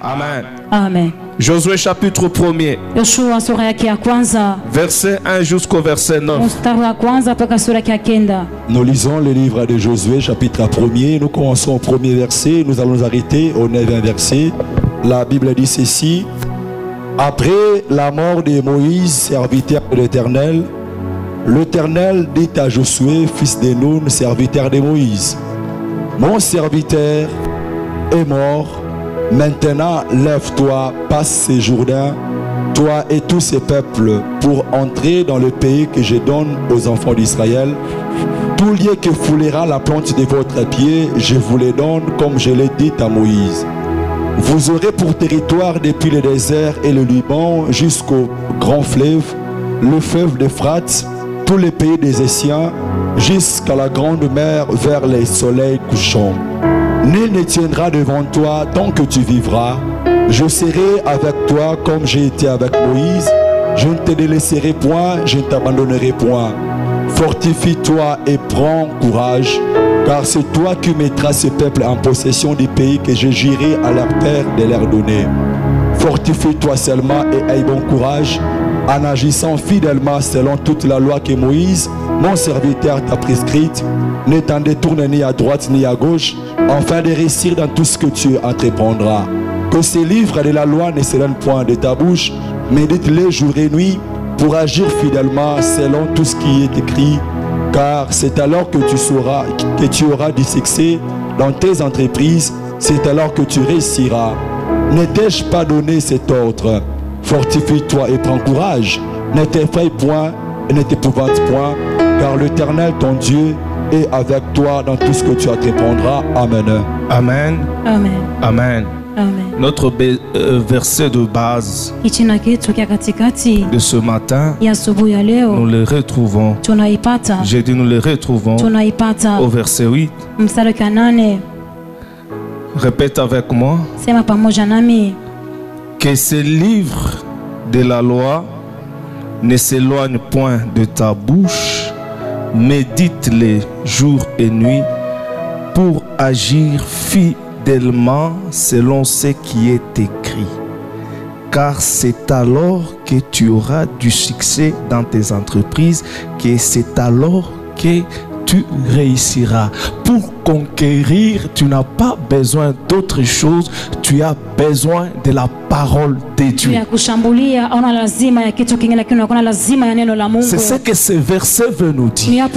Amen. Amen. Josué chapitre 1er, Yoshua sura yake ya kwanza verset 1 jusqu'au verset 9. mstari wa kwanza mpaka sura yake ya kenda. Nous lisons le livre de Josué, chapitre 1er. Nous commençons au premier verset. Nous allons nous arrêter au 9e verset. La Bible dit ceci. Après la mort de Moïse, serviteur de l'Éternel, l'Éternel dit à Josué, fils de Nun, serviteur de Moïse, mon serviteur est mort. Maintenant, lève-toi, passe ces Jourdains, toi et tous ces peuples, pour entrer dans le pays que je donne aux enfants d'Israël. Tout lieu que foulera la plante de votre pied, je vous le donne comme je l'ai dit à Moïse. Vous aurez pour territoire depuis le désert et le Liban jusqu'au grand fleuve, le fleuve d'Euphrate, tous les pays des Essiens, jusqu'à la grande mer vers les soleils couchants. Nul ne tiendra devant toi tant que tu vivras. Je serai avec toi comme j'ai été avec Moïse. Je ne te délaisserai point, je ne t'abandonnerai point. Fortifie-toi et prends courage, car c'est toi qui mettras ce peuple en possession du pays que je jurerai à leur père de leur donner. Fortifie-toi seulement et aie bon courage, en agissant fidèlement selon toute la loi que Moïse, mon serviteur, t'a prescrite. Ne t'en détourne ni à droite ni à gauche, afin de réussir dans tout ce que tu entreprendras. Que ces livres de la loi ne s'éloignent point de ta bouche, médite-les jour et nuit, pour agir fidèlement selon tout ce qui est écrit, car c'est alors que tu auras du succès dans tes entreprises, c'est alors que tu réussiras. Ne t'ai-je pas donné cet ordre? Fortifie-toi et prends courage, ne t'effraie point et ne t'épouvante point, car l'Éternel ton Dieu est avec toi dans tout ce que tu entreprendras. Amen. Amen. Amen. Amen. Amen. Notre verset de base Ichina kitu kia katikati de ce matin, ya asubuhi ya nous leo le retrouvons. tunaipata J'ai dit nous le retrouvons tunaipata au verset 8. mstari wa 8. Répète avec moi. Sema pamoja nami. Que ces livres de la loi ne s'éloignent point de ta bouche, médite-les jour et nuit pour agir fidèlement selon ce qui est écrit. Car c'est alors que tu auras du succès dans tes entreprises, que c'est alors que tu réussiras. Pour conquérir, tu n'as pas besoin d'autre chose, tu as besoin de la parole de Dieu. C'est ce que ce verset veut nous dire.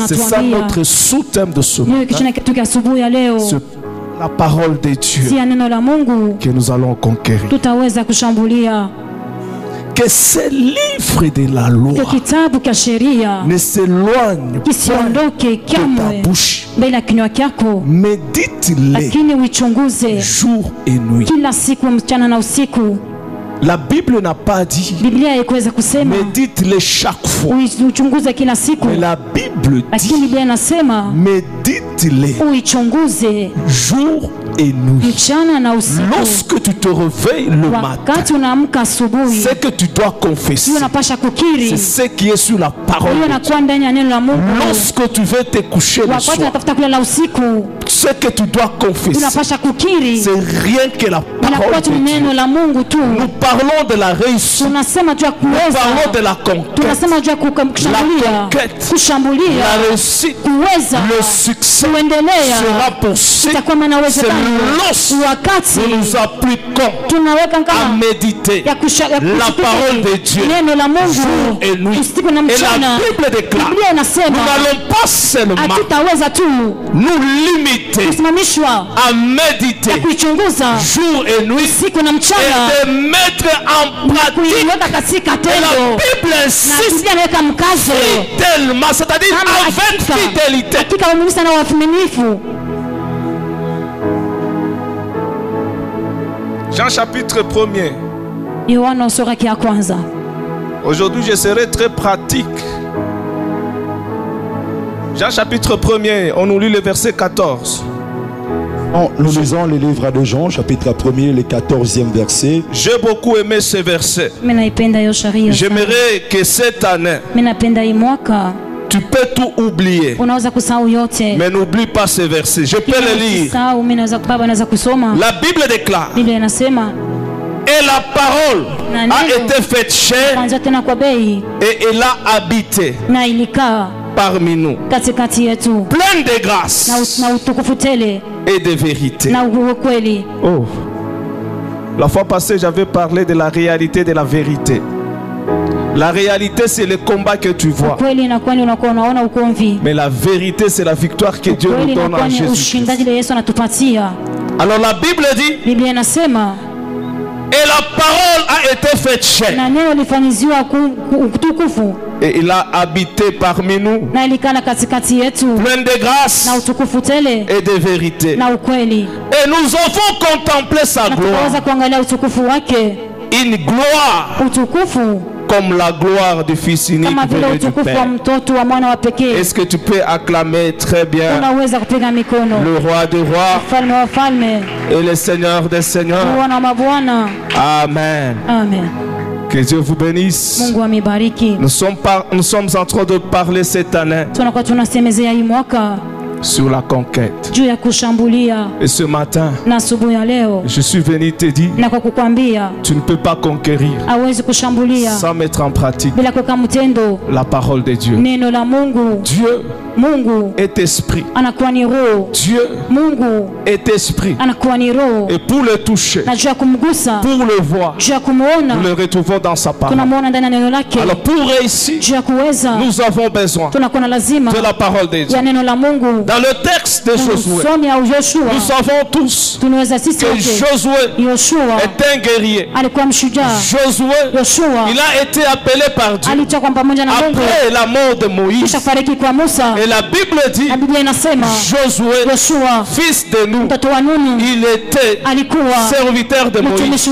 C'est ça notre sous-thème de ce matin. La parole de Dieu que nous allons conquérir. Que ces livres de la loi ne s'éloignent pas de ta bouche. Médite-les jour et nuit. La Bible n'a pas dit médite-les chaque fois. Mais la Bible dit médite-les jour et nuit. Lorsque tu te réveilles le matin, ce que tu dois confesser, c'est ce qui est sur la parole de Dieu. Lorsque tu veux te coucher le soir, ce que tu dois confesser, c'est rien que la parole de Dieu. Nous parlons de la réussite, nous parlons de la conquête, la réussite, le succès sera possible. C'est lorsque nous nous appliquons à méditer la parole de Dieu jour et nuit. Et la Bible déclare, nous n'allons pas seulement nous limiter à méditer jour et nuit et de mettre en pratique. Et la Bible insiste fidèlement, c'est-à-dire avec fidélité. Jean chapitre 1er. Aujourd'hui je serai très pratique. Jean chapitre 1er, on nous lit le verset 14. Nous lisons le livre de Jean, chapitre 1er, le 14e verset. J'ai beaucoup aimé ce verset. J'aimerais que cette année, tu Tu peux tout oublier. Mais n'oublie pas ce verset. Je peux le lire. La Bible déclare. Et la parole a été faite chair et elle a habité parmi nous, pleine de grâce et de vérité. Oh. La fois passée, j'avais parlé de la réalité de la vérité. La réalité, c'est le combat que tu vois. Mais la vérité, c'est la victoire que Dieu nous donne en Jésus-Christ. Alors la Bible dit, et la parole a été faite chair. Et il a habité parmi nous, plein de grâce et de vérité. Et nous avons contemplé sa gloire. Une gloire comme la gloire du Fils unique venu du Père. Est-ce que tu peux acclamer très bien le roi des rois et le Seigneur des seigneurs? Amen. Amen. Que Dieu vous bénisse. Nous sommes en train de parler cette année sur la conquête. Et ce matin, je suis venu te dire, tu ne peux pas conquérir sans mettre en pratique la parole de Dieu. Dieu est esprit. Dieu est esprit. Et pour le toucher, pour le voir, nous le retrouvons dans sa parole. Alors pour réussir, nous avons besoin de la parole de Dieu. Dans le texte de Josué, nous savons tous que Josué est un guerrier. Josué, il a été appelé par Dieu après la mort de Moïse. Et la Bible dit, Josué, fils de nous, il était serviteur de Moïse.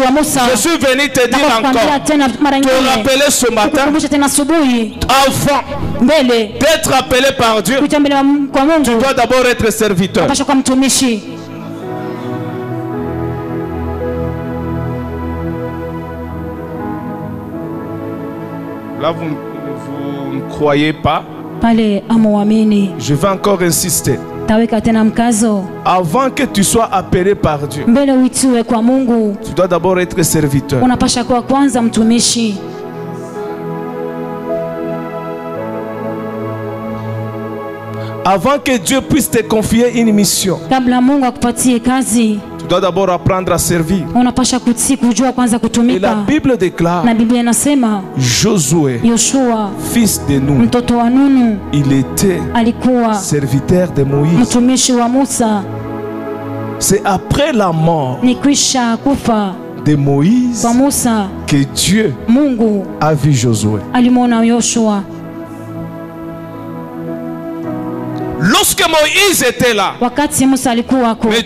Je suis venu te dire encore, te rappeler ce matin, avant d'être appelé par Dieu, tu dois d'abord être serviteur. Là, vous ne croyez pas. Je vais encore insister. Avant que tu sois appelé par Dieu, tu dois d'abord être serviteur. Avant que Dieu puisse te confier une mission, tu dois d'abord apprendre à servir. Et la Bible déclare, Josué, fils de nous, il était serviteur de Moïse. C'est après la mort de Moïse que Dieu a vu Josué. Lorsque Moïse était là, mais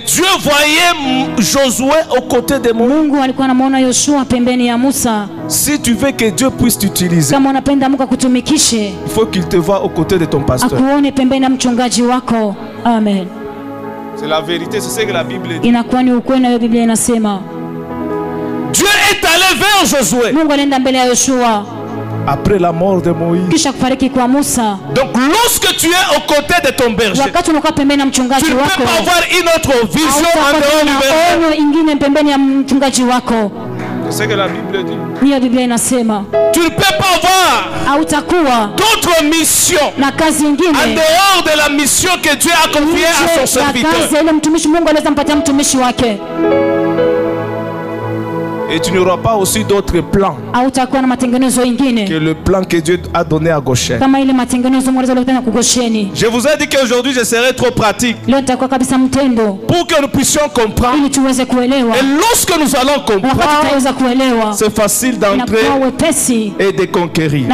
Dieu voyait Josué aux côtés de Moïse. Si tu veux que Dieu puisse t'utiliser, il faut qu'il te voie aux côtés de ton pasteur. Amen. C'est la vérité, c'est ce que la Bible dit. Dieu est allé vers Josué après la mort de Moïse. Donc lorsque tu es aux côtés de ton berger, tu ne peux pas avoir une autre vision en dehors du berger. C'est ce que la Bible dit. Tu ne peux pas avoir d'autres missions en dehors de la mission que Dieu a confiée à son serviteur. Et tu n'auras pas aussi d'autres plans que le plan que Dieu a donné à Goshen. Je vous ai dit qu'aujourd'hui je serai trop pratique pour que nous puissions comprendre. Et lorsque nous allons comprendre, c'est facile d'entrer et de conquérir.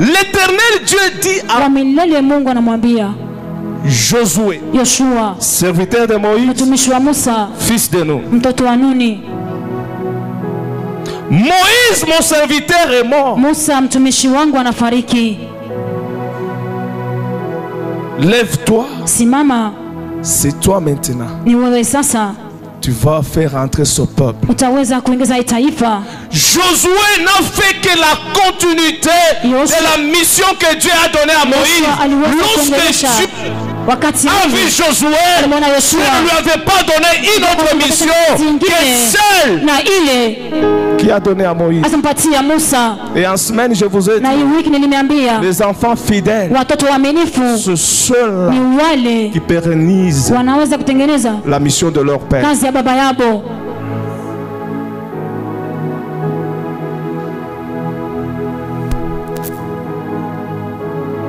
L'Éternel Dieu dit à Josué, serviteur de Moïse, fils de nous. Moïse, mon serviteur, est mort. Lève-toi. C'est toi maintenant. tu vas faire entrer ce peuple. Josué n'a fait que la continuité de la mission que Dieu a donnée à Moïse. Lorsque Dieu a vu Josué, Dieu ne lui avait pas donné une autre mission que celle qui a donné à Moïse. Et en semaine, je vous ai dit, les enfants fidèles, ce ceux-là qui pérennisent la mission de leur père.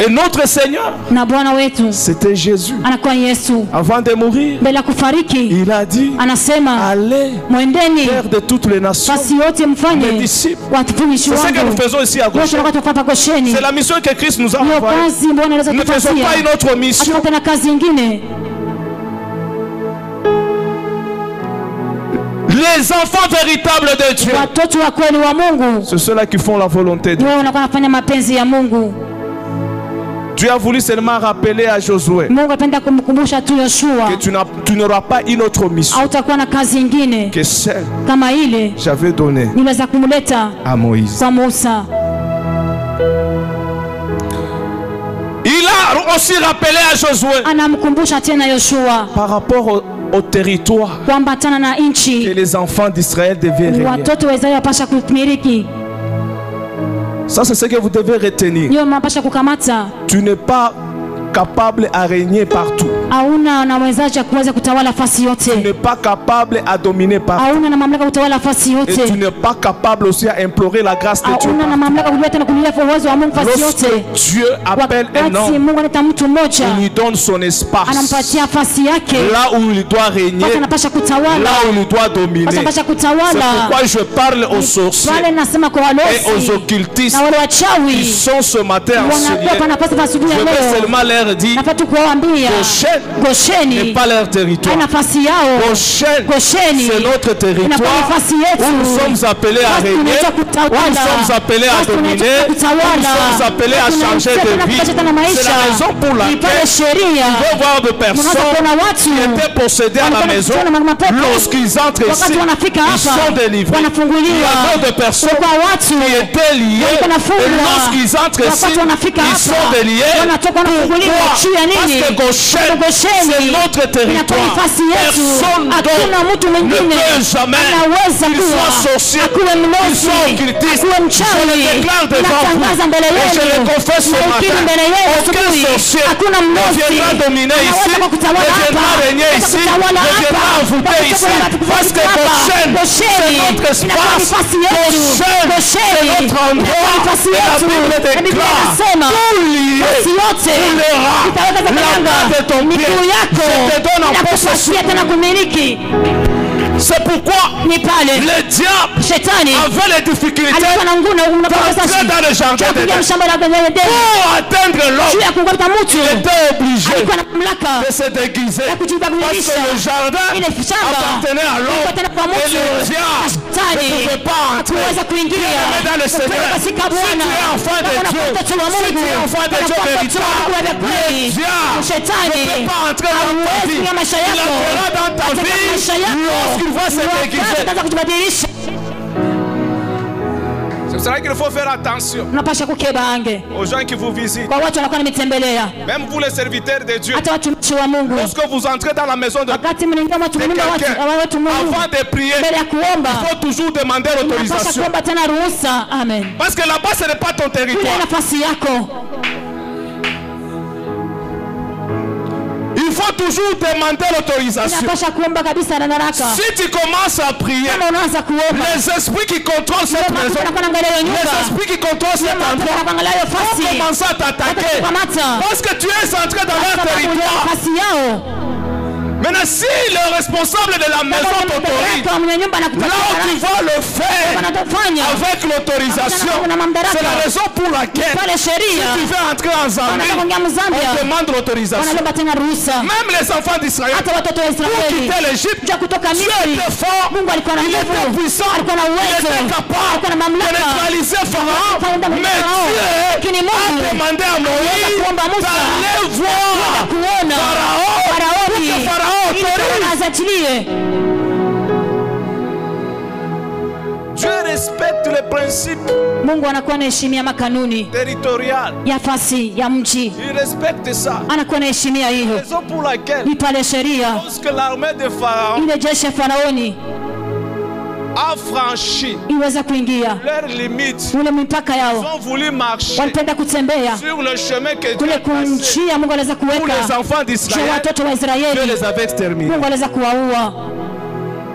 Et notre Seigneur, c'était Jésus. Avant de mourir, il a dit, allez faire de toutes les nations mes disciples. C'est ce que nous faisons ici à Goshen. C'est la mission que Christ nous a envoyée. Nous ne faisons pas une autre mission. Les enfants véritables de Dieu, c'est ceux-là qui font la volonté de Dieu. Dieu a voulu seulement rappeler à Josué que tu n'auras pas une autre mission que celle que j'avais donnée à Moïse. Il a aussi rappelé à Josué par rapport au territoire que les enfants d'Israël devaient régner. Ça, c'est ce que vous devez retenir. Tu n'es pas capable à régner partout. Tu n'es pas capable à dominer partout. Et tu n'es pas capable aussi à implorer la grâce de Dieu. Lorsque Dieu appelle un homme, il lui donne son espace. Là où il doit régner, là où il doit dominer. C'est pourquoi je parle aux sorciers et aux occultistes qui sont ce matin enseignés. Je vais seulement leur dire, Goshen n'est pas leur territoire. Goshen, c'est notre territoire où nous sommes appelés à régner, où nous sommes appelés à dominer, où nous sommes appelés à changer de vie. C'est la raison pour laquelle il faut voir de personnes qui étaient possédées à la maison. Lorsqu'ils entrent ici, ils sont délivrés. Il y a d'autres personnes qui étaient liées, et lorsqu'ils entrent ici, ils sont déliés. Pourquoi? Parce que Goshen, c'est notre territoire. Personne d'autre ne peut jamais qu'il soit sorcier, qu'il soit occultiste. Je le déclare devant vous et je le confesse ce matin. Aucun sorcier ne viendra dominer ici, ne viendra régner ici, ne viendra envoûter ici. Parce que Goshen, c'est notre espace. Goshen, c'est notre endroit. Et la Bible déclare tout lié, tout les rats. La main de ton pied, je te donne en possession. C'est pourquoi le diable avait les difficultés d'entrer dans le jardin d'Éden. Pour atteindre l'homme, il était obligé de se déguiser. Parce que le jardin appartenait à l'homme. Et le diable ne pouvait pas entrer. Il est dans le Seigneur. Si tu es enfant de Dieu, si tu es enfant de Dieu véritable, le diable ne peut pas entrer dans ta vie. Il entrera dans ta vie lorsqu'il va se déguiser. C'est pour cela qu'il faut faire attention aux gens qui vous visitent. Même vous les serviteurs de Dieu. Lorsque vous entrez dans la maison de quelqu'un, avant de prier, il faut toujours demander l'autorisation. Parce que là-bas ce n'est pas ton territoire. Il faut toujours demander l'autorisation. Si tu commences à prier, les esprits qui contrôlent cette maison, les esprits qui contrôlent cet endroit, vont commencer à t'attaquer. Parce que tu es entré dans leur territoire. Maintenant, si le responsable de la maison t'autorise, là où tu vas le faire avec l'autorisation, c'est la raison pour laquelle si tu veux entrer en Zambie, on demande l'autorisation. Même les enfants d'Israël, pour quitter l'Égypte, Dieu était fort, il était puissant, il était capable de neutraliser Pharaon. Mais Dieu a demandé à Moïse d'aller voir Pharaon, pour que Pharaon autorise. respecte les principes. Mungu anakuwa anaheshimia makanuni territorial ya fasi ya mji. Il respecte ça. Anakuwa anaheshimia hiyo. Raison pour laquelle ni pale sheria lorsque l'armée de Pharaon ile jeshi ya Faraoni a franchi iweza kuingia leur limite, ule mipaka yao, ils ont voulu marcher walipenda kutembea sur le chemin que Dieu kule a tracé kunjia Mungu aliweza pour kuweka les enfants juu ya d'Israël. watoto wa Dieu Israeli. les avait exterminés Mungu aliweza kuwaua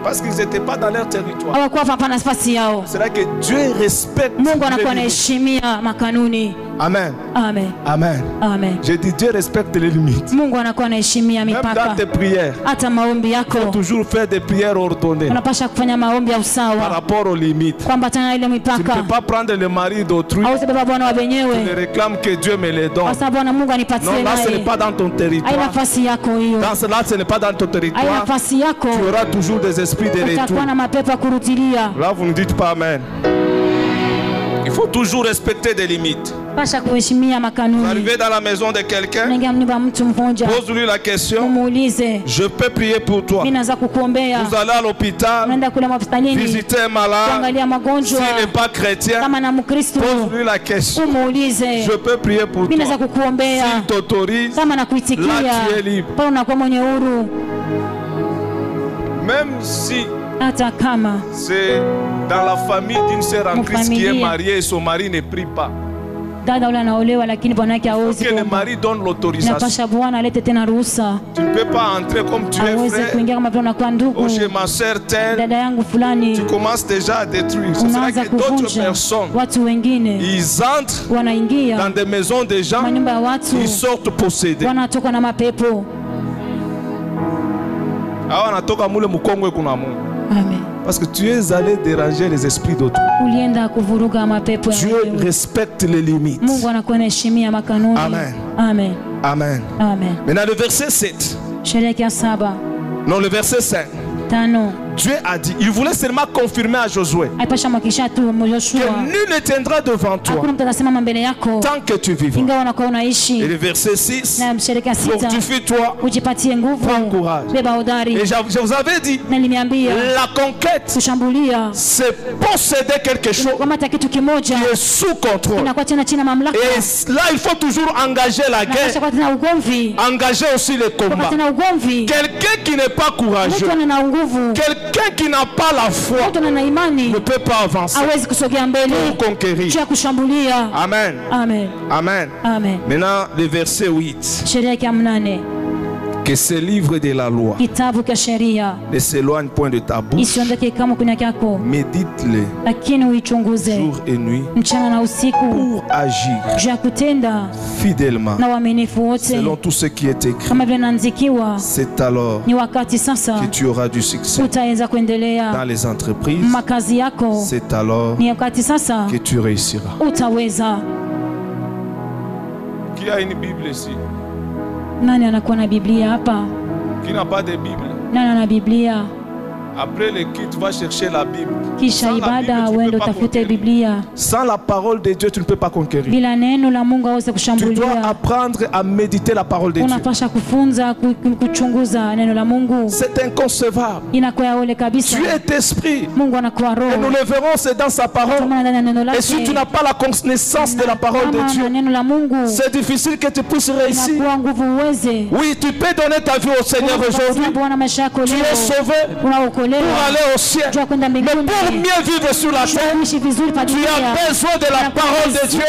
parce qu'ils n'étaient pas dans leur territoire. hawakuwa hapa nafasi yao. C'est là que Dieu respecte Mungu les anakuwa limites. anaheshimia makanuni. Amen. Amen. Amen. Amen. J'ai dit Dieu respecte les limites. Mungu anakuwa anaheshimia Même dans mipaka. tes prières, Hata maombi yako toujours faire des prières ordonnées unapasha kufanya maombi ya par usawa rapport aux limites. kwamba tena ile Tu ne mipaka peux pas prendre le mari d'autrui au sababu bwana wa et wenyewe réclame que Dieu me les donne. kwa sababu Bwana Mungu anipatie Non, là ce n'est naye. pas dans ton Hai territoire. nafasi yako hiyo. Dans cela, ce n'est pas dans ton Hai territoire. nafasi yako. Tu auras toujours des esprits de retour. Utakuwa na mapepo ya kurudilia. Là, vous ne dites pas Amen. Il faut toujours respecter des limites. Pasha kuheshimia Vous makanuni. arrivez dans la maison de quelqu'un, Unaingia mnyumba mtu mmoja, pose-lui la question. umuulize, Je peux prier pour toi. mimi naweza kukuombea. Vous allez à l'hôpital, Unaenda kule hospitalini visiter un malade. kuangalia magonjwa. S'il n'est pas chrétien, Kama na Mkristo, pose-lui la question. umuulize, Je peux prier pour mimi naweza toi. kukuombea. S'il t'autorise, Kama là nakuitikia, tu es libre. pale unakuwa mwenye huru. Même si Hata kama c'est dans la famille d'une sœur en Christ qui est mariée et son mari ne prie pas, dada ule anaolewa lakini bwana yake hawezi que le kuomba. mari donne l'autorisation. Inapasha bwana alete tena ruhusa, Tu ne peux pas entrer comme tu es aweze frère. kuingia kama vile unakuwa ndugu. Oh, chez ma sœur telle, Dada yangu fulani, tu commences déjà à détruire. C'est vrai unaanza que d'autres kuvunja. personnes, Watu wengine ils entrent dans wanaingia des maisons des gens, manyumba ya watu, ils sortent possédés. wanatoka na mapepo. Ah, wanatoka mule mukongwe kuna Mungu. Amen. Parce que tu es allé déranger les esprits d'autrui. Ulienda kuvuruga mapepo ya Dieu wenyewe. respecte les limites. Mungu anakuwa anaheshimia makanuni. Amen. Amen. Amen. Amen. Maintenant le verset 7. Sheria ya 7. Non, le verset 5. 5. Dieu a dit, il voulait seulement confirmer à Josué Aipasha mwakisha tu Joshua. que nul ne tiendra devant toi Hakuna mtu atasimama mbele yako tant que tu vivras. ingawa unakuwa Et unaishi. le verset 6, Na sheria ya 6. fortifie-toi, Ujipatie nguvu. prends courage. Beba udari. Et je vous avais dit, Na niliambia la conquête, kushambulia c'est posséder quelque chose kamata kitu kimoja qui est sous contrôle. inakuwa tena chini ya mamlaka. Et là, il faut toujours engager la Na guerre, kwa tena ugomvi. engager aussi les Kwa combats. tena ugomvi. Quelqu'un qui n'est pas courageux, Mtu ana nguvu. quelqu'un qui n'a pas la foi, Mtu ana imani ne peut pas avancer hawezi kusogea mbele pour conquérir. cha kushambulia. Amen. Amen. Amen. Amen. Maintenant, le verset 8. Sheria ya 8. Que ce livre de la loi Kitabu cha sheria ne s'éloigne point de ta bouche. isiondoke kama kunya kyako, Médite-le lakini uichunguze jour et nuit mchana na usiku pour agir juu ya kutenda fidèlement na uaminifu wote selon tout ce qui est écrit. kama vile naandikiwa. C'est alors Ni wakati sasa que tu auras du succès utaweza dans kuendelea les entreprises. makazi yako. C'est alors Ni wakati sasa que tu réussiras. utaweza. Qui a une Bible ici? Nani anakuwa na Biblia hapa? Qui n'a pas de Bible? Nani ana Biblia? Après le culte, va chercher la Bible. Kisha Sans la ibada Bible, tu uende peux pas utafute conquérir. Biblia. Sans la parole de Dieu, tu ne peux pas conquérir. Bila neno la Mungu hauwezi Tu dois kushambulia. apprendre à méditer la parole de Dieu. Unapasha kufunza kuchunguza neno la Mungu. C'est inconcevable. Inakuwa yaole kabisa. Tu es esprit. Mungu anakuwa Et nous roho. le verrons, c'est dans sa parole. Maana ndani ya neno Et si tu lake n'as pas la connaissance de la parole de kama Dieu, na neno la Mungu c'est difficile que tu puisses réussir. inakuwa nguvu uweze. Oui, tu peux donner ta vie au Seigneur aujourd'hui. Bwana maisha yako Tu es leo sauvé pour unaokolewa aller au ciel. jua kwenda Mais mbinguni. pour mieux vivre sur la terre, Kuishi vizuri pa tu dunia. as besoin de la parole de Dieu.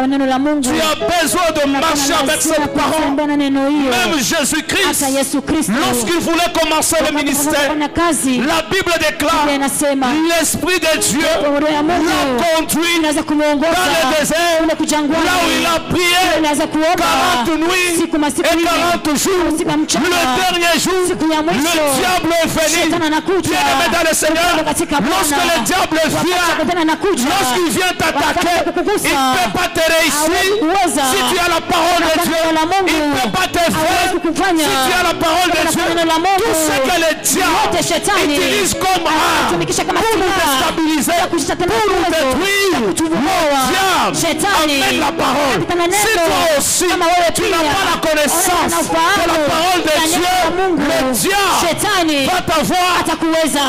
Neno la Mungu. Tu as besoin de marcher avec cette parole. Kutembea na neno hiyo. Même Jésus-Christ, Hata Yesu Kristo lorsqu'il voulait commencer le ministère, kufanya kazi la Bible déclare, Biblia inasema l'Esprit de Dieu roho ya Mungu l'a conduit inaweza kumuongoza dans le désert, kule kujangwani. là où il a prié Inaweza kuomba 40 nuits siku masiku et nne. 40 jours. Siku ya mchana. Le dernier jour, Siku ya mwisho. le diable est venu. Shetani anakuja. Bien-aimé dans le Seigneur, Katika Bwana. lorsque le diable vient, Shetani anakuja. lorsqu'il vient t'attaquer, Wakati kukugusa. il ne peut pas te réussir. Hawezi kuweza. Si tu as la parole de Dieu, Neno la Mungu. il ne peut pas te faire. Hawezi kufanya. Si tu as la parole de Dieu, Neno la Mungu. tout ce que le diable Yote shetani utilise comme arme anatumikisha kama pour nous silaha. déstabiliser, Kushusha tena pour nous uwezo. détruire, Kutuboa. diable Shetani. amène la parole. Katika neno. Si toi aussi, Kama wewe tu n'as pia. pas la connaissance Ona ufahamu. de la parole de Ya neno Dieu, la Mungu. le diable Shetani va t'avoir. atakuweza.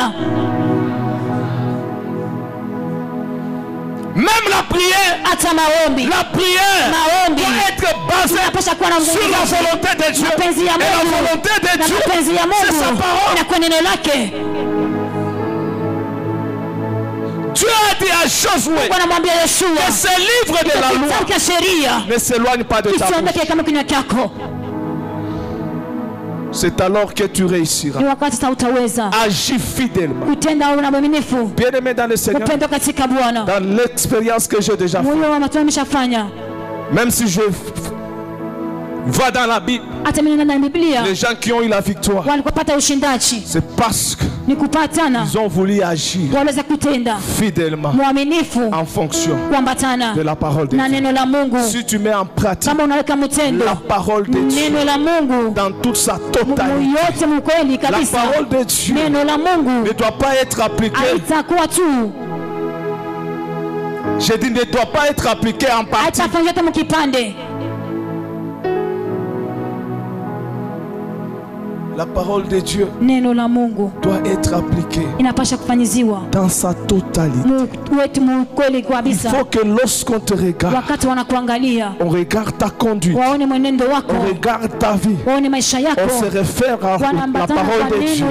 Même la prière doit être basée sur la volonté de Dieu. Et la volonté de Dieu, c'est sa parole. Dieu a dit à Josué que ce livre de la loi ne s'éloigne pas de ta bouche. C'est alors que tu réussiras. Agis fidèlement. Bien-aimé dans le Seigneur, dans l'expérience que j'ai déjà faite, même si je va dans la Bible, les gens qui ont eu la victoire, c'est parce qu'ils ont voulu agir fidèlement en fonction de la parole de Dieu. Si tu mets en pratique la parole de Dieu dans toute sa totalité, la parole de Dieu ne doit pas être appliquée. Je dis ne doit pas être appliquée en partie. La parole de Dieu doit être appliquée dans sa totalité. Il faut que lorsqu'on te regarde, on regarde ta conduite, on regarde ta vie, on se réfère à la parole de Dieu,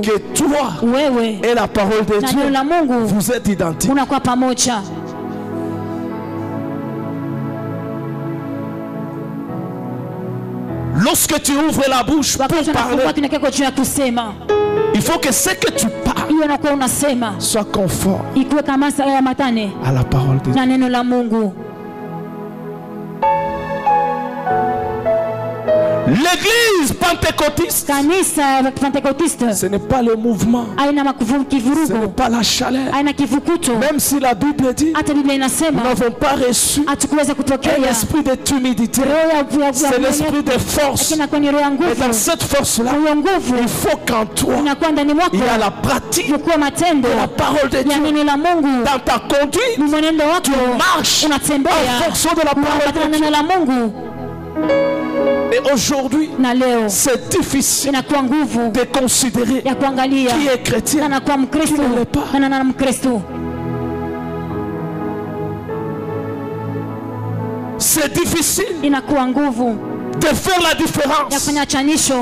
que toi et la parole de Dieu, vous êtes identiques. Lorsque tu ouvres la bouche pour parler, il faut que ce que tu parles soit conforme à la parole de Dieu. L'église pentecôtiste, ce n'est pas le mouvement, ce n'est pas la chaleur. Même si la Bible dit nous n'avons pas reçu un esprit de timidité, c'est l'esprit de force. Et dans cette force-là, il faut qu'en toi il y a la pratique de la parole de Dieu. Dans ta conduite, tu marches en fonction de la parole de Dieu. Et aujourd'hui, c'est difficile de considérer qui est chrétien, qui ne l'est pas. C'est difficile de faire la différence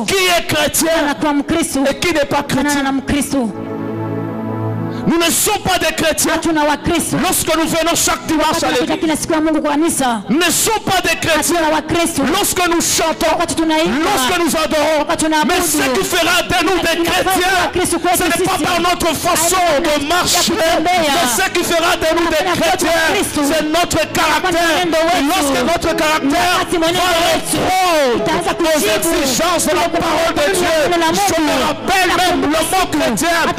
qui est chrétien et qui n'est pas chrétien. Nous ne sommes pas des chrétiens lorsque nous venons chaque dimanche à l'église. Nous ne sommes pas des chrétiens lorsque nous chantons, lorsque nous adorons. Mais ce qui fera de nous des chrétiens, ce n'est pas par notre façon de marcher, mais ce qui fera de nous des chrétiens, c'est notre caractère. Et lorsque notre caractère va répondre aux exigences de la parole de Dieu, je me rappelle même le mot chrétien a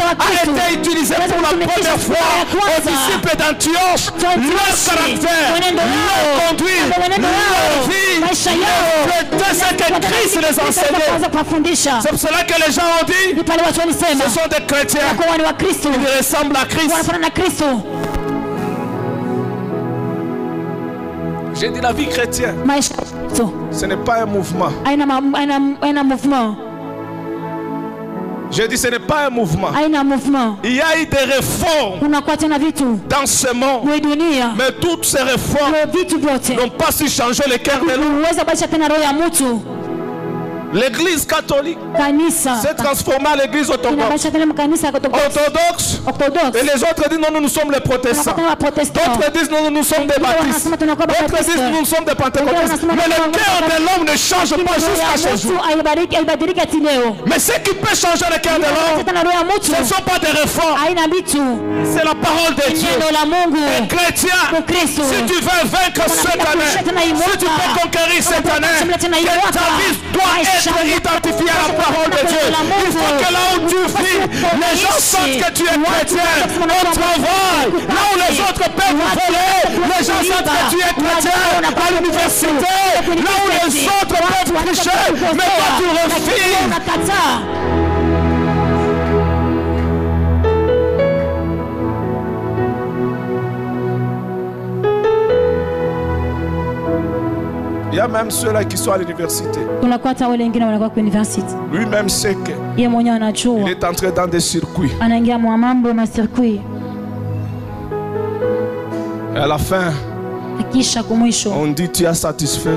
été utilisé pour la première fois aux disciples d'Antioche. Leur caractère, leur conduite, leur vie, leur ce que Christ les enseignait. C'est pour cela que les gens ont dit ce sont des chrétiens, ils ressemblent à Christ. J'ai dit la vie chrétienne, ce n'est pas un mouvement. J'ai dit ce n'est pas un mouvement. Il y a eu des réformes dans ce monde. Mais toutes ces réformes n'ont pas su changer le cœur de l'homme. L'église catholique s'est transformée en l'église orthodoxe. Et les autres disent non, nous sommes les protestants. D'autres disent non, nous sommes des baptistes. D'autres disent nous sommes des pentecôtistes. Mais le cœur de l'homme ne change pas jusqu'à ce jour. Mais ce qui peut changer le cœur de l'homme, ce ne sont pas des réformes. C'est la parole de Dieu. Et chrétien, si tu veux vaincre cette année, si tu peux conquérir cette année, que ta vie doit être identifié à la parole de Dieu. Il faut que là où tu vis, les gens sentent que tu es chrétien. Au travail, là où les autres peuvent voler, les gens sentent que tu es chrétien. À l'université, là où les autres peuvent tricher, mais toi tu refuses. Il y a même ceux-là qui sont à l'université. Lui-même sait qu'il est entré dans des circuits. Et à la fin, on dit tu as satisfait.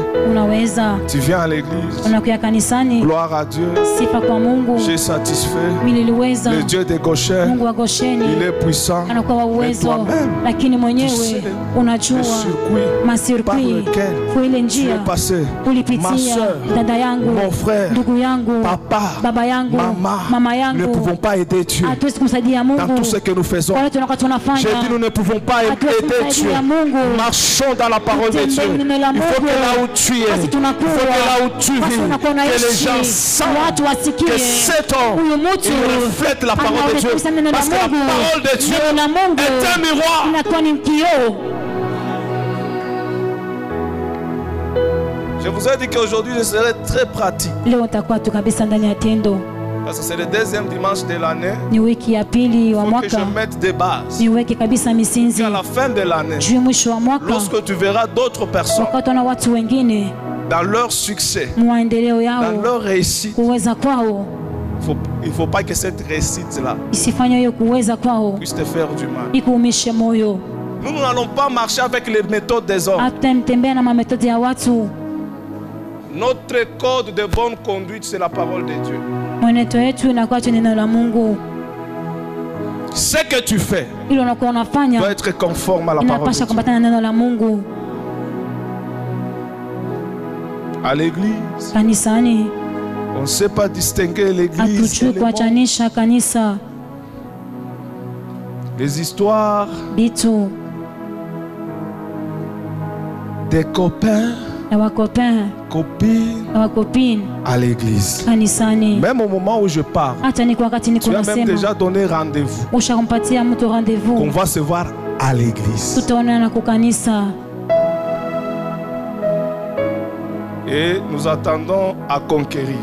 Tu viens à l'église. Gloire à Dieu. J'ai satisfait. Le Dieu des Goshen, il est puissant. Mais toi-même, tu sais le circuit par lequel tu es passé. Ma soeur, mon frère, papa, maman, nous ne pouvons pas aider Dieu dans tout ce que nous faisons. J'ai dit nous ne pouvons pas aider Dieu. Marchons dans la parole de Dieu. Il faut que là où tu es, il faut que là où tu vis, que les gens sentent que cet homme, il reflète la parole de Dieu. Parce que la parole de Dieu est un miroir. Je vous ai dit qu'aujourd'hui je serai très pratique. Parce que c'est le deuxième dimanche de l'année. Il faut que je mette des bases. Et à la fin de l'année, lorsque tu verras d'autres personnes dans leur succès, dans leur réussite, il ne faut pas que cette réussite-là puisse te faire du mal. Nous n'allons pas marcher avec les méthodes des hommes. Notre code de bonne conduite, c'est la parole de Dieu. Ce que tu fais doit être conforme à la parole de Dieu. À l'église, on ne sait pas distinguer l'église et les histoires des copains, copines à l'église. Même au moment où je parle, tu as même déjà donné rendez-vous qu'on va se voir à l'église. Et nous attendons à conquérir.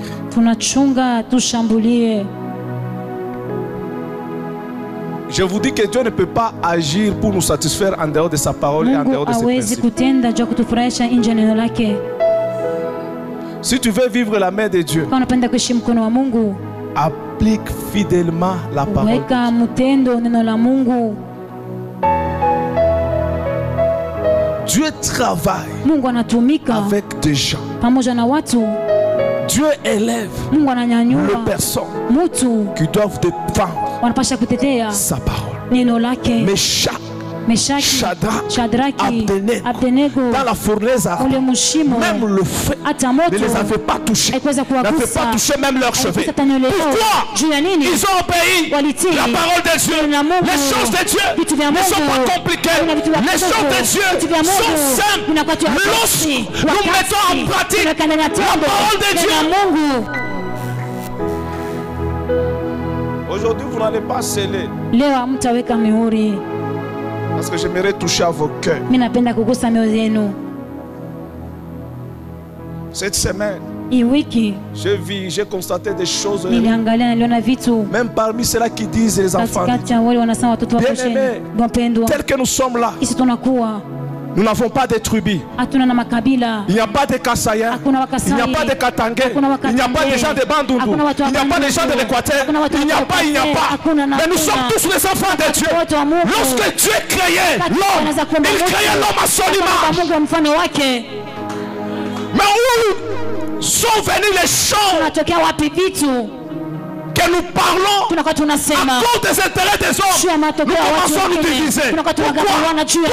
Je vous dis que Dieu ne peut pas agir pour nous satisfaire en dehors de sa parole et en dehors de ses principes. Si tu veux vivre la main de Dieu, applique fidèlement la parole de Dieu. Dieu travaille avec des gens. Dieu élève les personnes qui doivent défendre sa parole. Mais Shadrach, Abdenego, dans la fournaise, même le feu ne les avait pas touchés. N'avait pas touché même leurs cheveux. Pourquoi? Ils ont obéi la parole de Dieu. Les choses de Dieu ne sont pas compliquées. Les choses de Dieu sont simples. Lorsque nous mettons en pratique la parole de Dieu. Aujourd'hui, vous n'allez pas sceller. Parce que j'aimerais toucher à vos cœurs. Cette semaine, j'ai constaté des choses. Même parmi ceux-là qui disent les enfants, bien-aimés, tels que nous sommes là, nous n'avons pas de tribus. Il n'y a pas de Kassayens. Il n'y a pas de Katangais. Il n'y a pas de gens de Bandundu. Il n'y a pas de gens de l'Équateur. Il n'y a pas. Mais nous sommes tous les enfants de Dieu. Lorsque Dieu créait l'homme, il créait l'homme à son image. Mais où sont venus les choses que nous parlons à cause des intérêts des hommes? Nous commençons à nous diviser. Pourquoi?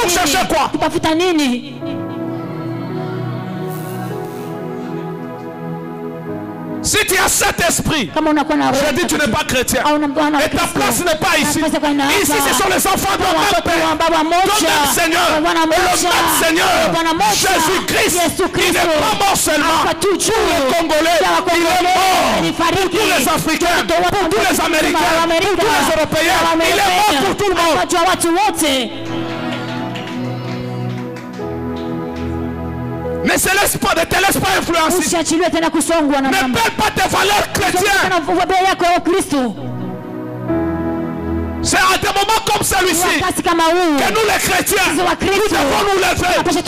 Pour chercher quoi? Si tu as cet esprit, je dis tu n'es pas chrétien. Et ta place n'est pas ici. Ici ce sont les enfants de notre Père, de notre Seigneur. Et le même Seigneur, Jésus-Christ, il n'est pas mort seulement pour les Congolais, il est mort pour tous les Africains, pour tous les Américains, pour tous les Européens. Il est mort pour tout le monde. Ne te laisse pas influencer. Ne perds pas tes valeurs chrétiennes. C'est à des moments comme celui-ci que nous les chrétiens, nous devons nous lever pour dire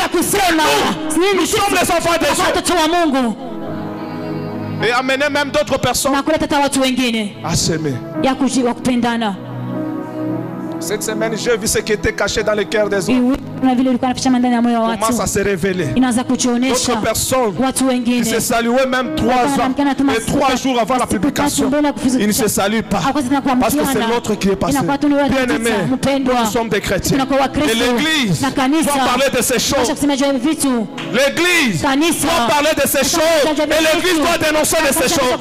que nous sommes les enfants de Dieu. Et amener même d'autres personnes à s'aimer. Cette semaine, j'ai vu ce qui était caché dans le cœur des hommes. Commence à se révéler. D'autres personnes qui se saluaient même 3 ans et 3 jours avant la publication, ils ne se saluent pas parce que c'est l'autre qui est passé. Bien aimé, nous sommes des chrétiens et l'Église doit parler de ces choses. L'Église doit parler de ces choses et l'Église doit dénoncer de ces choses.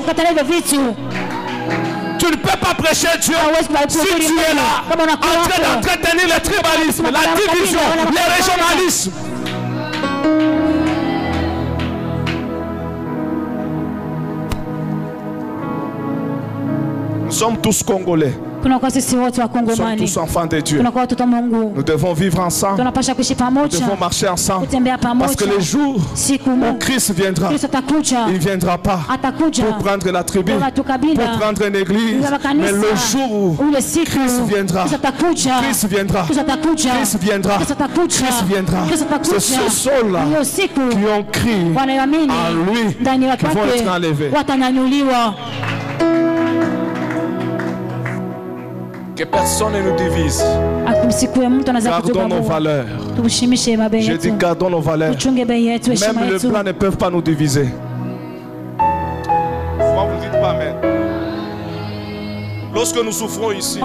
Tu ne peux pas prêcher Dieu si tu es là en train d'entretenir le tribalisme, la division, le régionalisme. Nous sommes tous Congolais. Nous sommes tous enfants de Dieu. Nous devons vivre ensemble. Nous devons marcher ensemble. Parce que le jour où Christ viendra, il ne viendra pas pour prendre la tribu, pour prendre une église. Mais le jour où Christ viendra, Christ viendra, Christ viendra, Christ viendra. C'est ce sol-là qui ont crié en lui qui vont être enlevés. Que personne ne nous divise. Gardons nos valeurs. Je dis gardons nos valeurs. Même les blancs ne peuvent pas nous diviser. Pourquoi vous ne dites pas amen? Lorsque nous souffrons ici,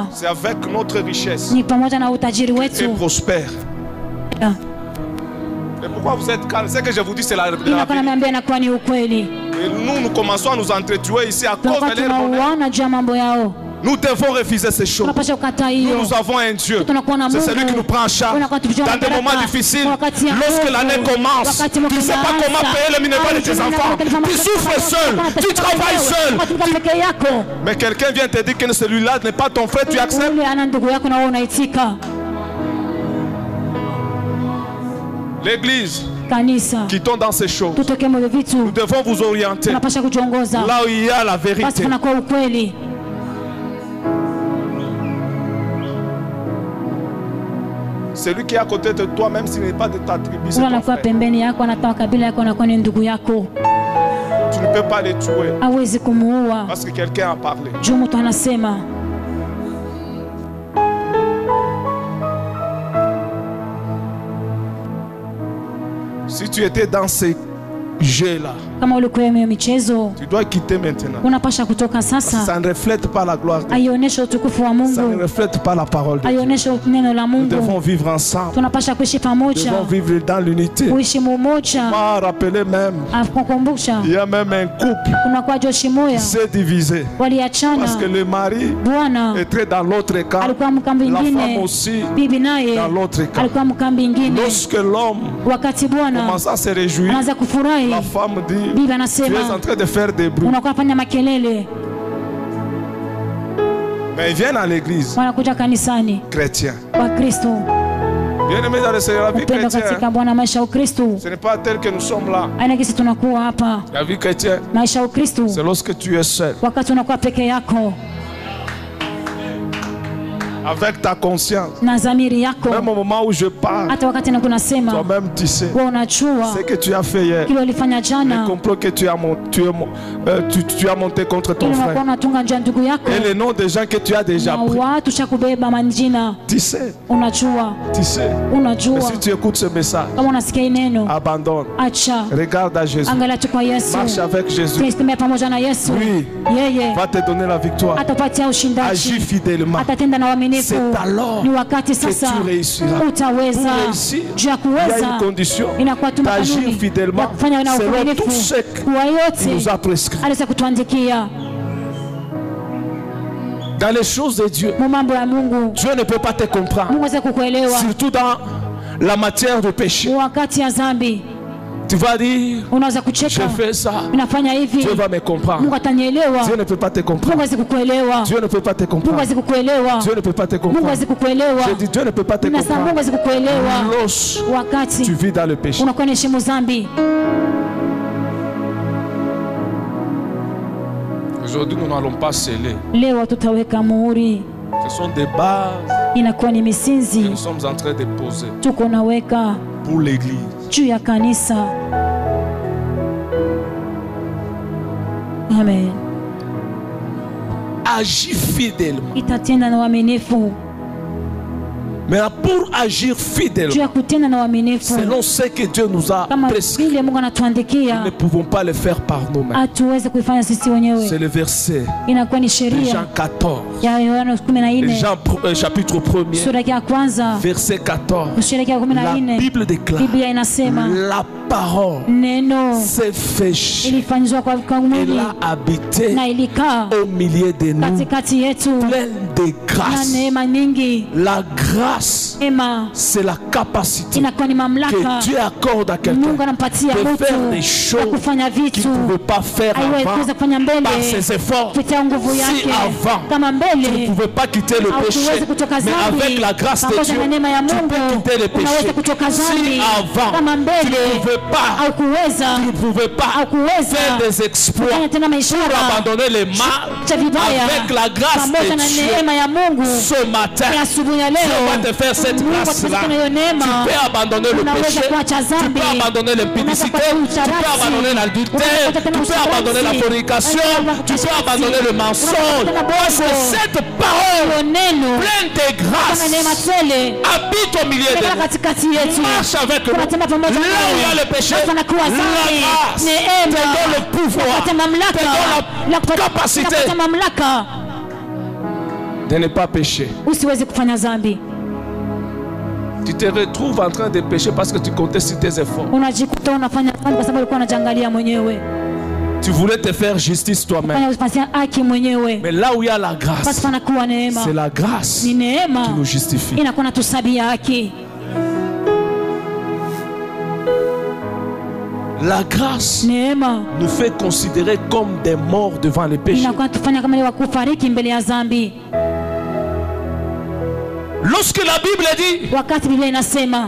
c'est avec notre richesse et prospère. Et pourquoi vous êtes calme? Ce que je vous dis, c'est la vérité. Et nous commençons à nous entretuer ici à cause de leur bonheur. Nous devons refuser ces choses. Nous avons un Dieu. C'est celui qui nous prend en charge dans des moments difficiles. Lorsque l'année commence, tu ne sais pas comment payer le minéral de tes enfants. Tu souffres seul, tu travailles seul. Mais quelqu'un vient te dire que celui-là n'est pas ton frère, tu acceptes. L'église qui tombe dans ces choses, nous devons vous orienter là où il y a la vérité. Celui qui est à côté de toi, même s'il n'est pas de ta tribu, c'est ton frère. Tu ne peux pas les tuer parce que quelqu'un a parlé. Si tu étais dans ces jeux-là, tu dois quitter maintenant. Ça ne reflète pas la gloire de Dieu. Ça ne reflète pas la parole de Dieu. Nous devons vivre ensemble. Nous devons vivre dans l'unité. Moi, rappelez même, il y a même un couple qui s'est divisé parce que le mari était dans l'autre camp, la femme aussi dans l'autre camp. Lorsque l'homme commence à se réjouir, la femme dit, tu es en train de faire des bruits. Mais ils viennent à l'église chrétien. Bien aimé dans le Seigneur, la vie chrétienne, ce n'est pas tel que nous sommes là. La vie chrétienne, c'est lorsque tu es seul, avec ta conscience. Même au moment où je parle, toi-même tu sais ce que tu as fait hier, le complot que tu as monté contre ton frère et le nom des gens que tu as déjà pris. Tu sais. Mais si tu écoutes ce message, abandonne, regarde à Jésus, marche avec Jésus. Oui, va te donner la victoire. Agis fidèlement. C'est alors que tu réussiras. Pour réussir, il y a une condition, d'agir fidèlement selon tout ce qu'il nous a prescrit. Dans les choses de Dieu, Dieu ne peut pas te comprendre, surtout dans la matière de péché. Tu vas dire, je fais ça, Dieu va me comprendre. Dieu ne peut pas te comprendre. Dieu ne peut pas te comprendre. Dieu ne peut pas te comprendre. Je dis, Dieu ne peut pas te comprendre lorsque tu vis dans le péché. Aujourd'hui, nous n'allons pas sceller. Ce sont des bases que nous sommes en train de poser pour l'église. Amen. agir fidèlement. Itatenda na uaminifu. Mais pour agir fidèlement, selon ce que Dieu nous a prescrit, nous ne pouvons pas le faire par nous-mêmes. C'est le verset de Jean 14, Jean chapitre 1er, verset 14. La Bible déclare: la parole s'est fait chair, elle a habité au milieu de nous, pleine de grâce. La grâce, c'est la capacité que Dieu accorde à quelqu'un de faire des choses qu'il ne pouvait pas faire avant par ses efforts. Si avant tu ne pouvais pas quitter le péché, mais avec la grâce de Dieu tu peux quitter le péché. Si avant tu ne pouvais pas faire des exploits pour abandonner les mal, avec la grâce de Dieu ce matin Dieu va te faire cette grâce-là. Tu peux abandonner le péché, tu peux abandonner l'impudicité, tu peux abandonner l'adultère, tu peux abandonner la fornication, tu peux abandonner le mensonge. Parce que cette parole pleine de grâce habite au milieu de nous, marche avec nous. Là où il y a le péché, la grâce te donne le pouvoir, te donne la capacité de ne pas pécher. Tu te retrouves en train de pécher parce que tu comptais sur tes efforts. Tu voulais te faire justice toi-même. Mais là où il y a la grâce, c'est la grâce qui nous justifie. La grâce nous fait considérer comme des morts devant les péchés. Lorsque la Bible dit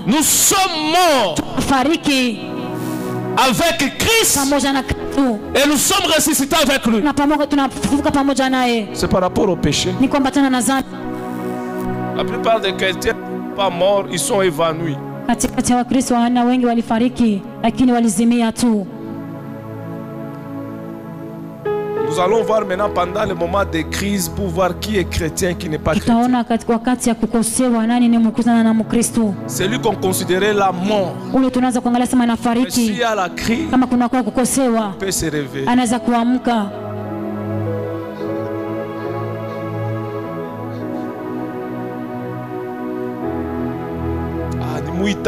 nous sommes morts avec Christ et nous sommes ressuscités avec lui, c'est par rapport au péché. La plupart des chrétiens ne sont pas morts, ils sont évanouis. Nous allons voir maintenant pendant le moment de crise pour voir qui est chrétien, qui n'est pas chrétien. Celui qu'on considérait la mort. Mais s'il y a la crise, il peut se réveiller.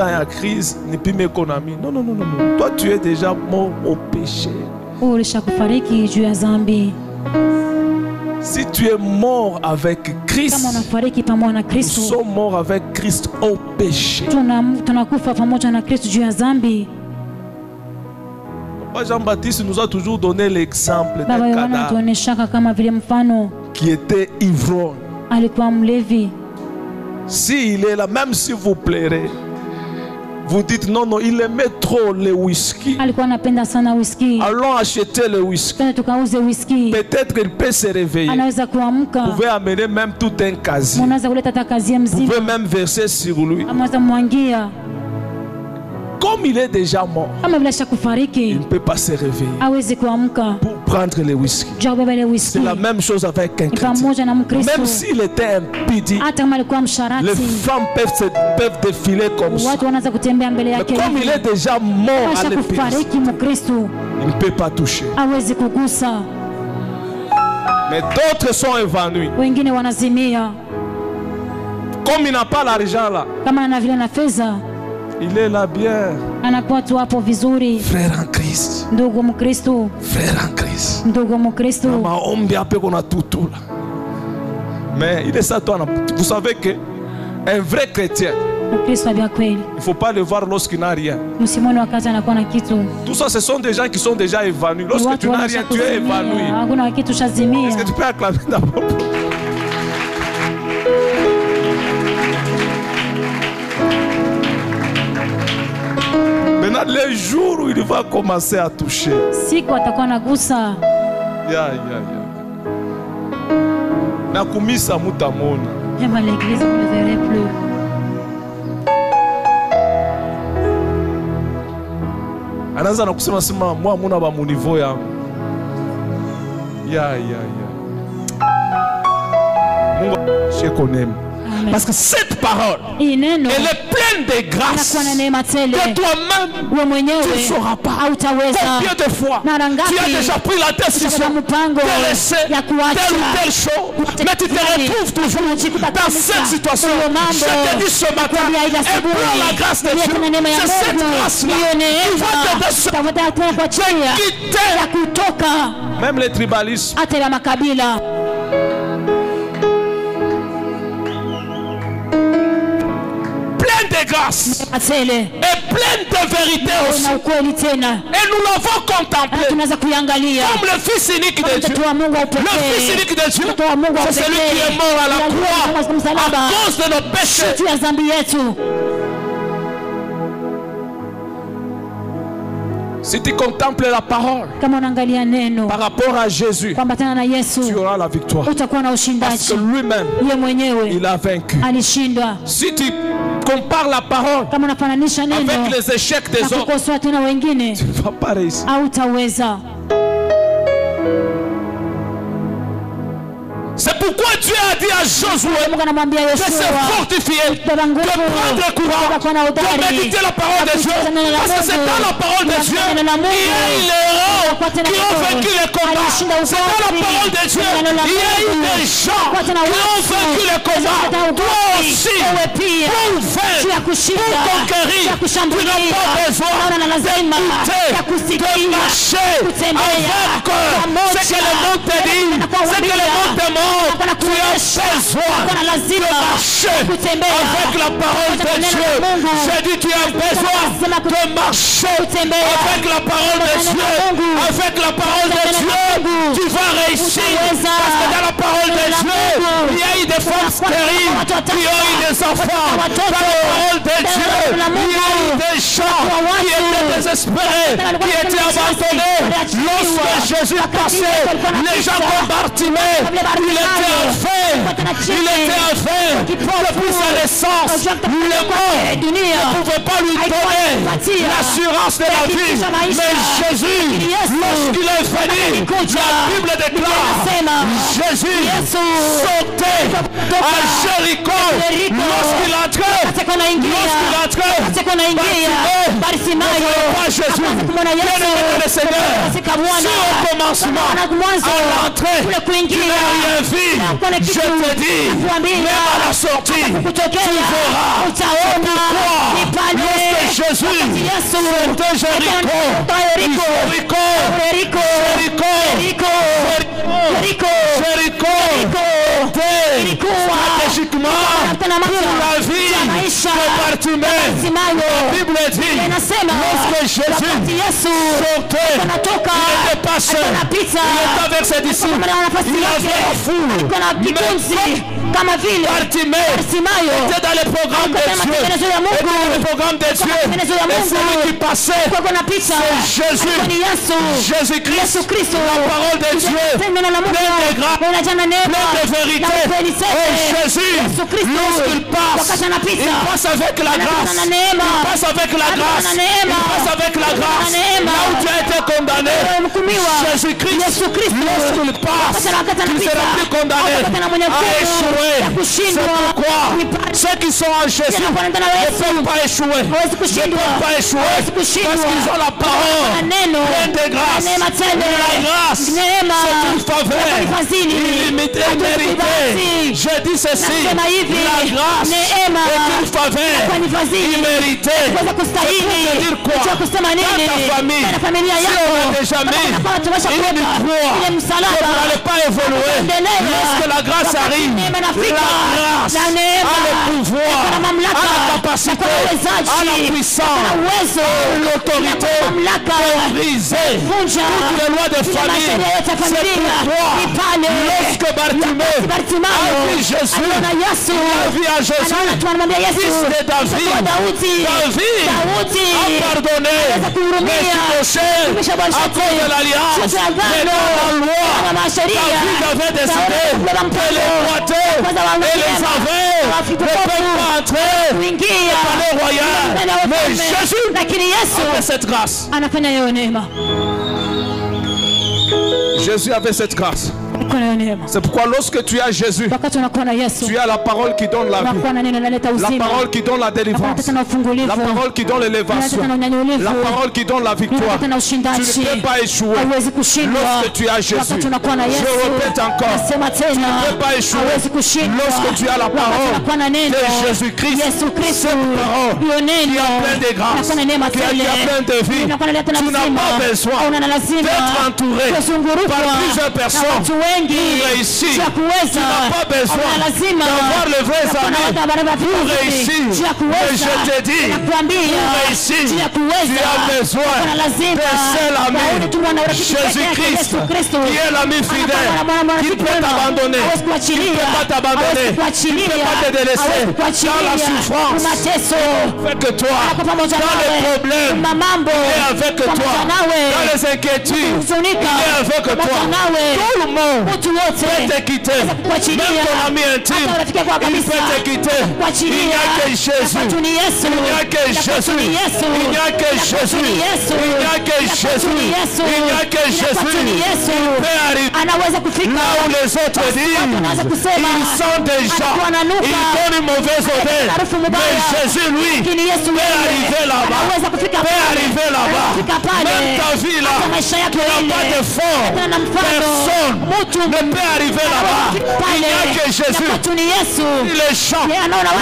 À crise, non, non, non, non. Toi, tu es déjà mort au péché. Si tu es mort avec Christ, nous sommes morts avec Christ au péché. Papa Jean-Baptiste nous a toujours donné l'exemple d'un cadavre qui était ivrogne. S'il est là, même si vous plairez, vous dites non, non, il aimait trop le whisky. Allons acheter le whisky. Peut-être qu'il peut se réveiller. Vous pouvez amener même tout un casier. Vous pouvez même verser sur lui. Comme il est déjà mort, il ne peut pas se réveiller pour prendre le whisky. C'est la même chose avec un chrétien. Même s'il était impudent, les femmes peuvent défiler comme ça. Mais comme il est déjà mort à l'impudicité, il ne peut pas toucher. Mais d'autres sont évanouis. Comme il n'a pas l'argent là, il est là bien. Frère en Christ. Frère en Christ. Mais il est ça, toi. Vous savez que un vrai chrétien, il ne faut pas le voir lorsqu'il n'a rien. Tout ça, ce sont des gens qui sont déjà évanouis. Lorsque tu n'as rien, tu es évanoui. Est-ce que tu peux acclamer d'abord? Maintenant, les jours où il va commencer à toucher. Nakumisa mutamona. L'église, vous ne le verrez plus. Anaanza na kusema sema mwa muna ba munivo yangu. Je connais. Parce que cette parole, elle est pleine de grâce que toi-même, tu ne sauras pas. Combien de fois tu as déjà pris la décision de laisser telle ou telle chose, mais tu te retrouves toujours dans cette situation. Je te dis ce matin, et pour la grâce de Dieu, c'est cette grâce-là qui va te quitter même les tribalistes. De grâce et pleine de vérité aussi. Et nous l'avons contemplé comme le Fils unique de Dieu. Le Fils unique de Dieu, c'est celui qui est mort à la croix à cause de nos péchés. Si tu contemples la parole par rapport à Jésus, tu auras la victoire. Parce que lui-même, il a vaincu. Si tu compares la parole avec les échecs des autres, tu ne vas pas réussir. C'est pourquoi Dieu a dit à Josué de se fortifier, de prendre courage, de méditer la parole de Dieu. Parce que c'est dans la parole de Dieu qu'il y a eu les héros qui ont vaincu les combats. C'est dans la parole de Dieu il y a eu des gens qui ont vaincu les combats. Toi aussi, pour conquérir, tu n'as pas besoin d'écouter, de marcher avec ce que le monde te dit, ce que le monde te montre. Tu as besoin de marcher avec la parole de Dieu. J'ai dit tu as besoin de marcher avec la parole de Dieu. Avec la parole de Dieu, tu vas réussir. Parce que dans la parole de Dieu, il y a eu des femmes stériles qui ont eu des enfants. Dans la parole de Dieu, il y a eu des gens qui étaient désespérés, qui étaient abandonnés. Lorsque Jésus passait, les gens comme Bartimée, il était enfer depuis sa naissance. Le monde ne pouvait pas lui donner l'assurance de la vie. Mais Jésus, lorsqu'il est venu, la Bible déclare Jésus sautait à Jéricho. Lorsqu'il entrait, Bartimée ne voyait pas Jésus. Bien-aimé le Seigneur, si au commencement, à l'entrée, tu n'as rien vu, je te dis, même à la sortie, tu verras. Pourquoi lorsque Jésus sortait Jéricho stratégiquement pour la vie de Bartimée, la Bible dit, lorsque Jésus sortait, il était passé, il était avec ses disciples, il avait la foule. Bartimée était dans le programme de Dieu. Et celui qui passait, c'est Jésus. Jésus-Christ, la parole de Dieu, plein de grâce, plein de vérité. Et Jésus, lorsqu'il passe, il passe avec la grâce. Il passe avec la grâce. Il passe avec la grâce. Là où tu as été condamné, Jésus-Christ, lorsqu'il passe, tu ne seras plus condamné à échouer. C'est pourquoi ceux qui sont en Jésus ne peuvent pas échouer. Ne peuvent pas échouer parce qu'ils ont la parole pleine de grâce. La grâce, c'est une faveur illimitée et méritée. Je dis ceci, la grâce est une faveur imméritée. C'est pour te dire quoi? Dans ta famille, si on a déjà mis une croix pour n'allez pas évoluer, lorsque la grâce arrive, la grâce a le pouvoir, a la capacité, a la puissance, a l'autorité de briser toutes les lois de famille. C'est pourquoi lorsque Bartimée a vu Jésus, il a vu à Jésus, fils de David, a pardonné Mephibosheth à cause de l'alliance. Mais dans la loi, David avait décidé que les royautés et les affaires ne peuvent pas entrer au palais royal. Mais Jésus avait cette grâce. Jésus avait cette grâce. C'est pourquoi lorsque tu as Jésus, tu as la parole qui donne la vie, la parole qui donne la délivrance, la parole qui donne l'élévation, la parole qui donne la victoire. Tu ne peux pas échouer lorsque tu as Jésus. Je répète encore, tu ne peux pas échouer lorsque tu as la parole de Jésus-Christ. Cette parole qui a plein de grâce, qui a plein de vie. Tu n'as pas besoin d'être entouré par plusieurs personnes pour réussir. Tu n'as pas besoin d'avoir les vrais amis pour réussir. Mais je te dis, pour réussir, tu as besoin d'un seul ami, Jésus-Christ, qui est l'ami fidèle, qui peut t'abandonner, qui ne peut pas t'abandonner, qui ne peut pas te délaisser dans la souffrance, avec toi, dans les problèmes, il est avec toi, dans les inquiétudes, il est avec toi. Tout le monde peut te quitter, même ton ami intime, il peut te quitter. Il n'y a que Jésus, il n'y a que Jésus, il n'y a que Jésus, il n'y a que Jésus, il n'y a que Jésus. Il peut arriver là où les autres disent, ils sont déjà, ils donnent une mauvaise odeur. Mais Jésus, lui, peut arriver là-bas, peut arriver là-bas. Même ta vie là, tu n'as pas de fond, personne ne peut arriver là-bas. Il n'y a que Jésus. Les gens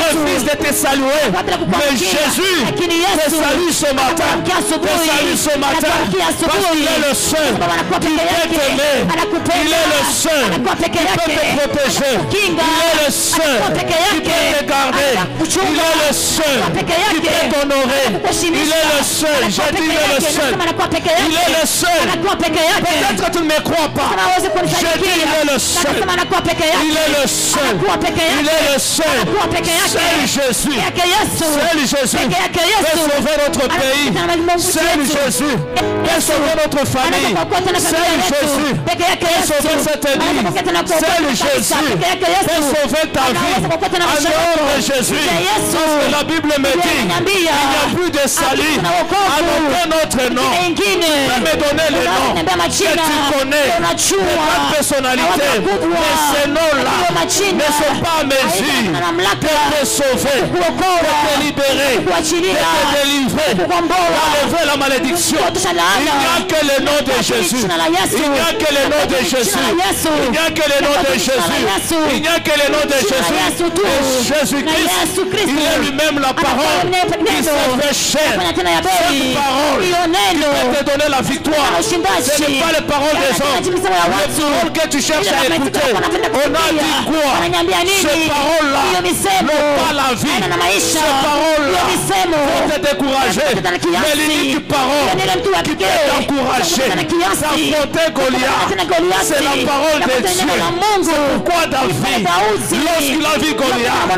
refusent de te saluer, mais Jésus te salue ce matin, te salue ce matin, parce qu'il est le seul qui peut t'aimer, il est le seul qui peut te protéger, il est le seul qui peut te garder, il est le seul qui peut t'honorer, il est le seul, j'ai dit il est le seul, il est le seul. Peut-être que tu ne me crois pas, j'ai dit il est le seul, il est le seul, il est le seul. Seul Jésus, seul Jésus peut sauver notre pays, seul Jésus peut sauver notre famille, seul Jésus peut sauver cette église, seul Jésus peut sauver ta vie. En nom de Jésus, parce que la Bible me dit il n'y a plus de salut en aucun autre nom. Tu peux me donner les noms que tu connais, de ta personnalité, mais ces noms-là ne sont pas à mesure de te sauver, de te libérer, de te délivrer, d'enlever la malédiction. Il n'y a que le nom de Jésus. Il n'y a que le nom de Jésus. Il n'y a que le nom de Jésus. Il n'y a que le nom de Jésus. Et Jésus-Christ, il est lui-même la parole qui s'est fait chair. Cette parole qui peut te donner la victoire. Ce n'est pas les paroles des hommes. Les paroles que tu cherches à écouter. On a dit quoi? Ces paroles-là n'ont pas la vie. Ces paroles-là vont te décourager. Mais l'unique parole qui peut t'encourager, d'affronter Goliath, c'est la parole de Dieu. C'est pourquoi David, lorsqu'il a vu Goliath,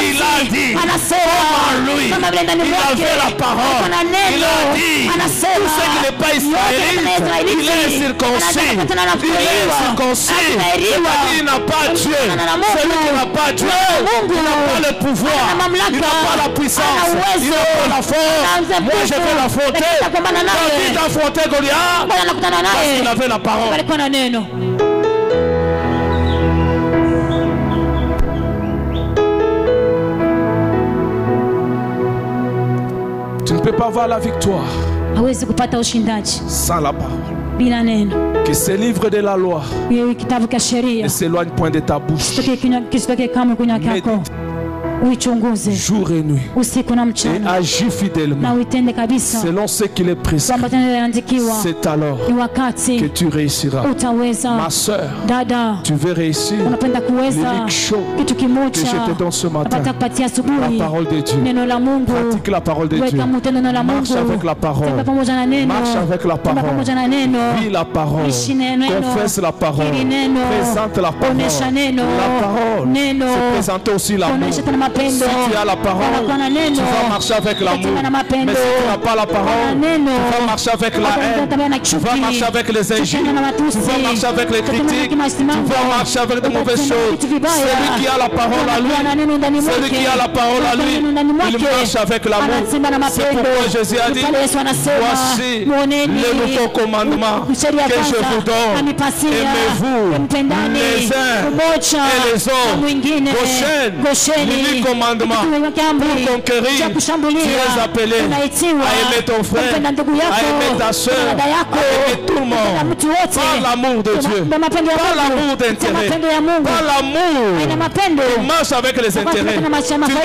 il a dit, comment lui, il avait la parole. Il a dit, tout ce qui n'est pas israélite, il est circoncis. Il est circoncis. Il n'a pas Dieu. Celui qui n'a pas Dieu, il n'a pas le pouvoir, il n'a pas la puissance, il n'a pas la force. Moi je vais l'affronter. David a affronté Goliath parce qu'il avait la parole. Tu ne peux pas avoir la victoire sans la parole. Que ce livre de la loi ne s'éloigne point de ta bouche. Jour et nuit, et agis fidèlement selon ce qu'il est prescrit. C'est alors que tu réussiras. Ma soeur, tu veux réussir. L'unique chose que je te donne ce matin, la parole de Dieu. Pratique la parole de Dieu. Marche avec la parole. Marche avec la parole. Vis la parole. Confesse la parole. Présente la parole. La parole, c'est présenter aussi l'amour. Si tu as la parole, tu vas marcher avec l'amour. Mais si tu n'as pas la parole, tu vas marcher avec la haine. Tu vas marcher avec les injures. Tu vas marcher avec les critiques. Tu vas marcher avec de mauvaises choses. Celui qui a la parole à lui, celui qui a la parole à lui, il marche avec l'amour. C'est pourquoi Jésus a dit, voici le nouveau commandement que je vous donne. Aimez-vous les uns et les autres. Prochaine, l'unique commandement pour conquérir, tu es appelé à aimer ton frère, à aimer ta soeur, à aimer tout le monde. Par l'amour de Dieu, par l'amour d'intérêt, par l'amour qui marche avec les intérêts. Tu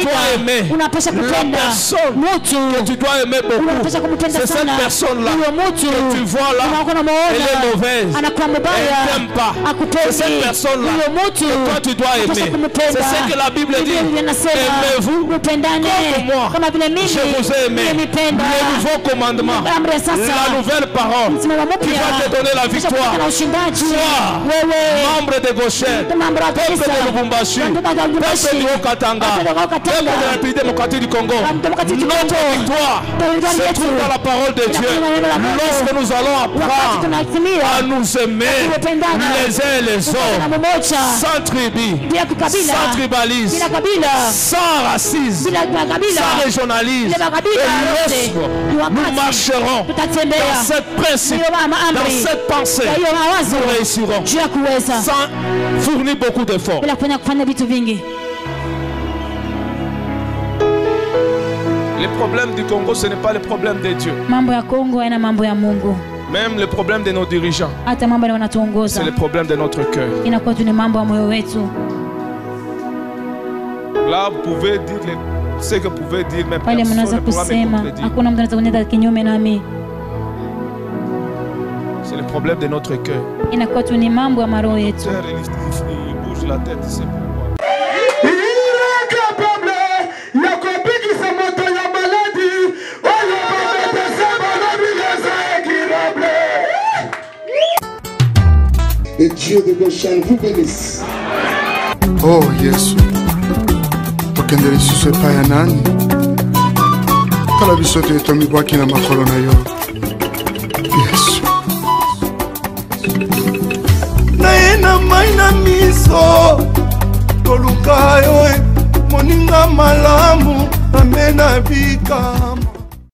dois aimer la personne que tu dois aimer beaucoup. C'est cette personne-là que tu vois là, elle est mauvaise, elle ne t'aime pas. C'est cette personne-là que toi tu dois aimer. C'est ce que la Bible dit. Aimez-vous comme moi. Je vous ai aimé. Le nouveau commandement, la nouvelle parole qui va te donner la victoire. Sois membre de Goshen, peuple de Lubumbashi, peuple du Haut-Katanga, peuple de la République démocratique du Congo. Notre victoire se trouve dans la parole de Dieu. Lorsque nous allons apprendre à nous aimer les uns et les autres, sans tribu, sans tribalisme, sans racisme, sans régionalisme, et lorsque nous marcherons dans cette principe, dans cette pensée, nous réussirons sans fournir beaucoup d'efforts. Les problèmes du Congo, ce n'est pas les problèmes de Dieu. Même le problème de nos dirigeants, c'est le problème de notre cœur. Là, vous pouvez dire ce que vous pouvez dire, mais personne ne pourra me contredire. C'est le problème de notre cœur. Il bouge la tête, c'est pourquoi. Le Dieu de Goshen vous bénisse. Oh Yesu, tokendele lisusu epai ya nani? Tala biso te tomibwaki na makolo na yo. Yesu. Naye na mai na miso toluka yo moninga malamu amena bikama.